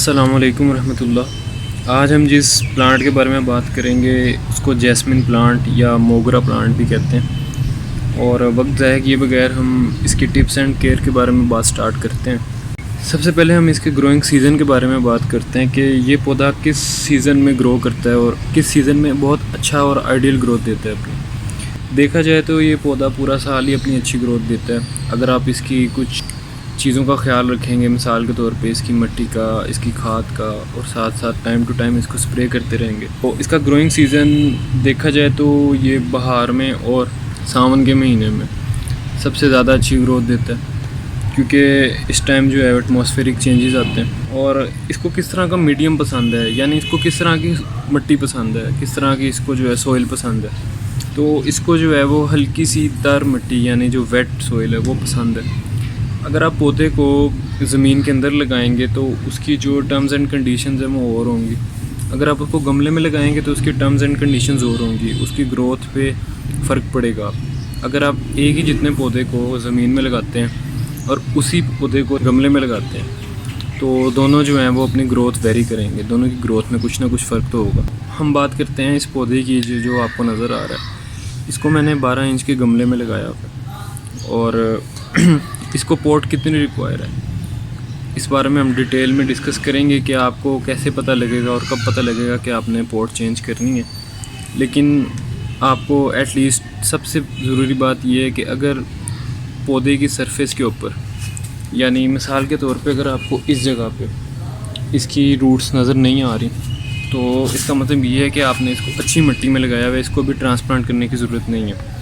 अस्सलाम वालेकुम रहमतुल्लाह। आज हम जिस प्लांट के बारे में बात करेंगे उसको जैस्मिन प्लांट या मोगरा प्लांट भी कहते हैं। और वक्त ज़ाया किए बगैर हम इसकी टिप्स एंड केयर के बारे में बात स्टार्ट करते हैं। सबसे पहले हम इसके ग्रोइंग सीज़न के बारे में बात करते हैं कि ये पौधा किस सीज़न में ग्रो करता है और किस सीज़न में बहुत अच्छा और आइडियल ग्रोथ देता है अपनी। देखा जाए तो ये पौधा पूरा साल ही अपनी अच्छी ग्रोथ देता है अगर आप इसकी कुछ चीज़ों का ख्याल रखेंगे। मिसाल के तौर पे इसकी मिट्टी का, इसकी खाद का और साथ साथ टाइम टू टाइम इसको स्प्रे करते रहेंगे। तो इसका ग्रोइंग सीज़न देखा जाए तो ये बहार में और सावन के महीने में सबसे ज़्यादा अच्छी ग्रोथ देता है, क्योंकि इस टाइम जो है एटमॉस्फेरिक चेंजेस आते हैं। और इसको किस तरह का मीडियम पसंद है, यानी इसको किस तरह की मिट्टी पसंद है, किस तरह की इसको जो है सोइल पसंद है। तो इसको जो है वो हल्की सी तर मिट्टी यानी जो वेट सोइल है वो पसंद है। अगर आप पौधे को ज़मीन के अंदर लगाएंगे तो उसकी जो टर्म्स एंड कंडीशंस हैं वो और होंगी। अगर आप उसको गमले में लगाएंगे तो उसकी टर्म्स एंड कंडीशंस और होंगी, उसकी ग्रोथ पे फ़र्क पड़ेगा। अगर आप एक ही जितने पौधे को ज़मीन में लगाते हैं और उसी पौधे को गमले में लगाते हैं तो दोनों जो हैं वो अपनी ग्रोथ वेरी करेंगे, दोनों की ग्रोथ में कुछ ना कुछ फ़र्क तो होगा। हम बात करते हैं इस पौधे की जो आपको नज़र आ रहा है। इसको मैंने 12 इंच के गमले में लगाया हुआ और इसको पोट कितनी रिक्वायर है इस बारे में हम डिटेल में डिस्कस करेंगे कि आपको कैसे पता लगेगा और कब पता लगेगा कि आपने पोट चेंज करनी है। लेकिन आपको एटलीस्ट सबसे ज़रूरी बात यह है कि अगर पौधे की सरफेस के ऊपर, यानी मिसाल के तौर पे अगर आपको इस जगह पे इसकी रूट्स नज़र नहीं आ रही तो इसका मतलब ये है कि आपने इसको अच्छी मिट्टी में लगाया हुआ है, इसको भी ट्रांसप्लांट करने की ज़रूरत नहीं है।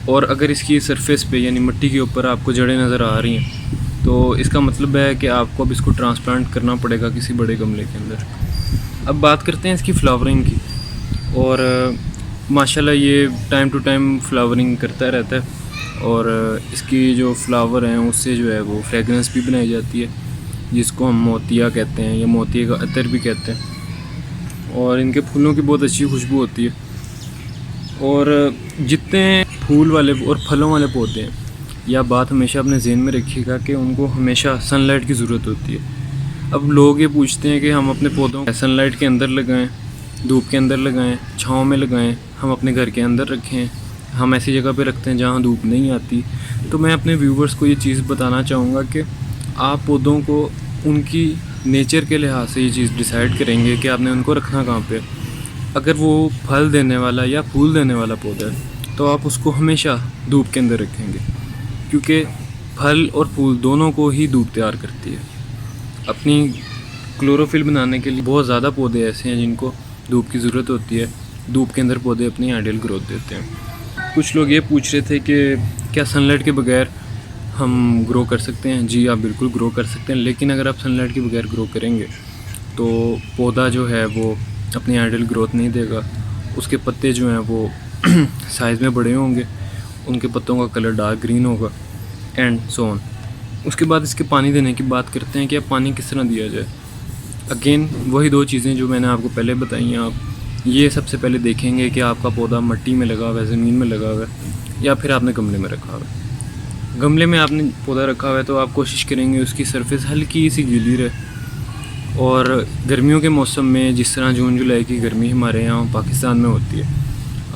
और अगर इसकी सरफेस पे यानी मिट्टी के ऊपर आपको जड़ें नज़र आ रही हैं तो इसका मतलब है कि आपको अब इसको ट्रांसप्लांट करना पड़ेगा किसी बड़े गमले के अंदर। अब बात करते हैं इसकी फ्लावरिंग की। और माशाल्लाह ये टाइम टू टाइम फ्लावरिंग करता रहता है और इसकी जो फ्लावर हैं उससे जो है वो फ्रेगरेंस भी बनाई जाती है, जिसको हम मोतिया कहते हैं या मोतिया का अतर भी कहते हैं। और इनके फूलों की बहुत अच्छी खुशबू होती है। और जितने फूल वाले और फलों वाले पौधे हैं, यह बात हमेशा अपने ज़हन में रखिएगा कि उनको हमेशा सनलाइट की ज़रूरत होती है। अब लोग ये पूछते हैं कि हम अपने पौधों सनलाइट के अंदर लगाएं, धूप के अंदर लगाएं, छाँव में लगाएं, हम अपने घर के अंदर रखें, हम ऐसी जगह पे रखते हैं जहाँ धूप नहीं आती। तो मैं अपने व्यूवर्स को ये चीज़ बताना चाहूँगा कि आप पौधों को उनकी नेचर के लिहाज से ये चीज़ डिसाइड करेंगे कि आपने उनको रखना कहाँ पर। अगर वो फल देने वाला या फूल देने वाला पौधा है तो आप उसको हमेशा धूप के अंदर रखेंगे, क्योंकि फल और फूल दोनों को ही धूप तैयार करती है। अपनी क्लोरोफिल बनाने के लिए बहुत ज़्यादा पौधे ऐसे हैं जिनको धूप की ज़रूरत होती है। धूप के अंदर पौधे अपनी आइडियल ग्रोथ देते हैं। कुछ लोग ये पूछ रहे थे कि क्या सनलाइट के बगैर हम ग्रो कर सकते हैं। जी आप बिल्कुल ग्रो कर सकते हैं, लेकिन अगर आप सनलाइट के बगैर ग्रो करेंगे तो पौधा जो है वो अपनी आइडियल ग्रोथ नहीं देगा। उसके पत्ते जो हैं वो साइज़ में बड़े होंगे, उनके पत्तों का कलर डार्क ग्रीन होगा एंड सो ऑन। उसके बाद इसके पानी देने की बात करते हैं कि अब पानी किस तरह दिया जाए। अगेन वही दो चीज़ें जो मैंने आपको पहले बताई हैं। आप ये सबसे पहले देखेंगे कि आपका पौधा मिट्टी में लगा हुआ है, ज़मीन में लगा हुआ है, या फिर आपने गमले में रखा हुआ है। गमले में आपने पौधा रखा हुआ है तो आप कोशिश करेंगे उसकी सरफेस हल्की सी गीली रहे। और गर्मियों के मौसम में जिस तरह जून जुलाई की गर्मी हमारे यहाँ पाकिस्तान में होती है,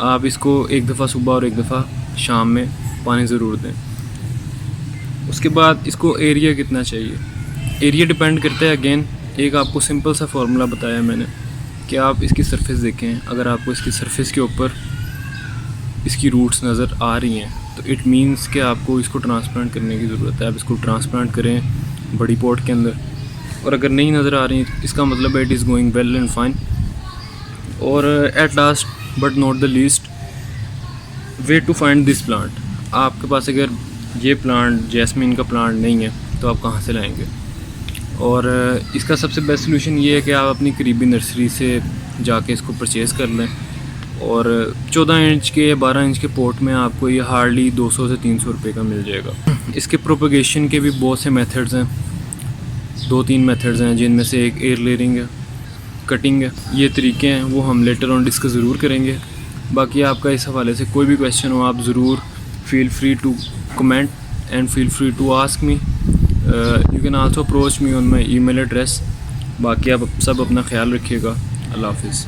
आप इसको एक दफ़ा सुबह और एक दफ़ा शाम में पानी ज़रूर दें। उसके बाद इसको एरिया कितना चाहिए, एरिया डिपेंड करता है। अगेन एक आपको सिंपल सा फार्मूला बताया मैंने कि आप इसकी सरफेस देखें। अगर आपको इसकी सरफेस के ऊपर इसकी रूट्स नज़र आ रही हैं तो इट मीन्स कि आपको इसको ट्रांसप्लांट करने की ज़रूरत है। आप इसको ट्रांसप्लांट करें बड़ी पॉट के अंदर। और अगर नहीं नज़र आ रही इसका मतलब है it is going well and fine. और at last but not the least, way to find this plant. आपके पास अगर ये प्लांट जैस्मिन का प्लांट नहीं है तो आप कहाँ से लाएंगे। और इसका सबसे बेस्ट सोल्यूशन ये है कि आप अपनी करीबी नर्सरी से जाके इसको परचेज़ कर लें। और 14 इंच के या 12 इंच के पोट में आपको ये हार्डली 200 से 300 रुपये का मिल जाएगा। इसके प्रोपगेशन के भी बहुत से मेथड्स हैं, 2-3 मेथड्स हैं, जिनमें से एक एयर लेयरिंग है, कटिंग है। ये तरीके हैं वो हम लेटर ऑन डिस्कस ज़रूर करेंगे। बाकी आपका इस हवाले से कोई भी क्वेश्चन हो आप ज़रूर feel free to comment and feel free to ask me. You can also approach me on my email address बाकी आप सब अपना ख्याल रखिएगा। अल्लाह हाफिज़।